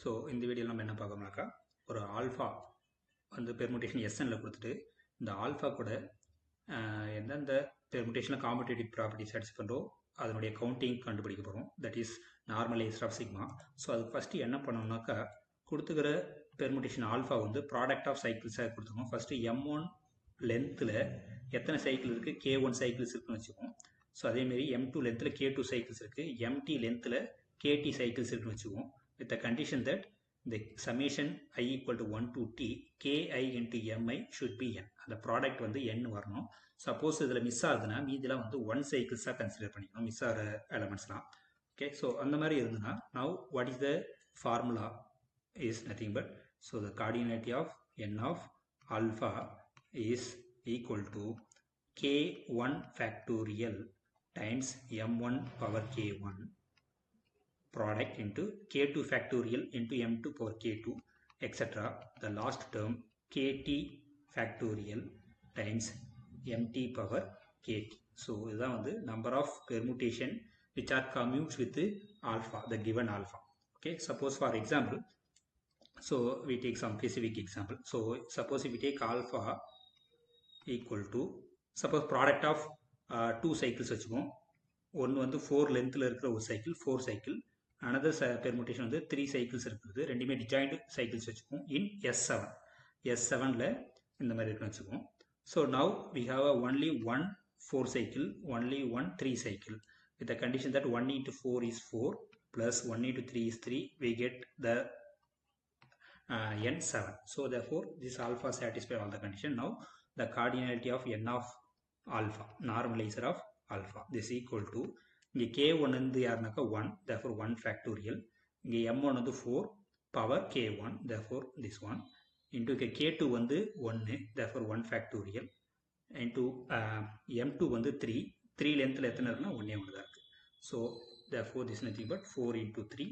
So இந்த வீடியோவில் நம்ம என்ன பார்க்கணும்னாக்கா ஒரு ஆல்ஃபா வந்து பெர்முடேஷன் எஸ்என்ல கொடுத்துட்டு இந்த ஆல்ஃபா கூட எந்தெந்த பெர்முடேஷனில் காம்படேட்டிவ் ப்ராப்பர்ட்டி சாட்டிஸ்ஃபை பண்ணுறோம் அதனுடைய கவுண்டிங் கண்டுபிடிக்க போகிறோம். That is normalized of sigma. So அதுக்கு ஃபஸ்ட்டு என்ன பண்ணணும்னாக்கா கொடுத்துக்கிற பெர்முடேஷன் ஆல்ஃபா வந்து ப்ராடக்ட் ஆஃப் சைக்கிள்ஸாக கொடுத்துருக்கோம். ஃபஸ்ட்டு M1 லென்த்தில் எத்தனை சைக்கிள் இருக்குது, K1 சைக்கிள்ஸ் இருக்குன்னு வச்சுக்கோம். ஸோ அதேமாரி M2 லென்த்தில் K2 சைக்கிள்ஸ் இருக்குது, MT லென்த்தில் KT சைக்கிள்ஸ் இருக்குன்னு வச்சுக்குவோம். With the condition that the summation I equal to 1 to T Ki into Mi should be n. அந்த ப்ராடக்ட் வந்து n வரணும். சப்போஸ் இதில் மிஸ் ஆகுதுன்னா மீதிலாம் வந்து 1 சைக்கிள்ஸாக கன்சிடர் பண்ணிக்கணும், மிஸ் ஆகிற எலமெண்ட்ஸ்லாம். ஓகே, ஸோ அந்த மாதிரி இருந்ததுன்னா now what is the formula is nothing but so the cardinality of n of alpha is equal to K1 factorial times M1 power K1 product into K2 factorial into M2 power K2 etc. The last term KT factorial times MT power KT. So this is the number of permutation which are commutes with the alpha, the given alpha. Okay, suppose for example, so we take some specific example. So suppose if we take alpha equal to, suppose product of two cycles வச்சுக்கோம். ஒன்று வந்து 4 லென்த்தில் இருக்கிற ஒரு cycle, 4 cycle. another permutation வந்து 3 cycles இருக்குது, ரெண்டுமே டிஜாயின்ட் cycles வச்சுக்கோம் இன் S7ல இந்த மாதிரி இருக்குன்னு வச்சுக்கோம். So now we have only one 4 cycle, only one 3 cycle. with the condition that 1 into 4 is 4 plus 1 into 3 is 3, we get the n7. So therefore this alpha satisfies all the condition. Now the cardinality of n of alpha, normalizer of alpha, this equal to இங்கே K1 வந்து யாருனாக்கா 1, therefore 1 factorial. இங்கே M1 வந்து 4 power K1, therefore this one into K2 வந்து 1, therefore 1 factorial into M2 வந்து 3 லென்த்தில் எத்தனை இருக்குன்னா ஒன்றே ஒன்று தான் இருக்குது. So therefore this is nothing but 4 into 3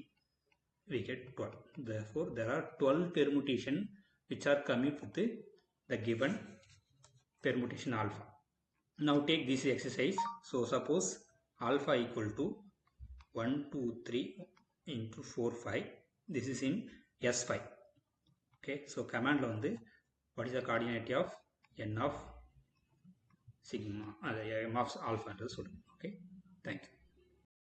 we get 12. Therefore there are 12 permutation which are coming with the given permutation alpha. Now take this exercise. So suppose alpha equal to 1 2 3 into 4 5, this is in S5. Okay, so command la vandu what is the cardinality of n of sigma, m of alpha என்று சொல்லுங்க. Okay, thank you.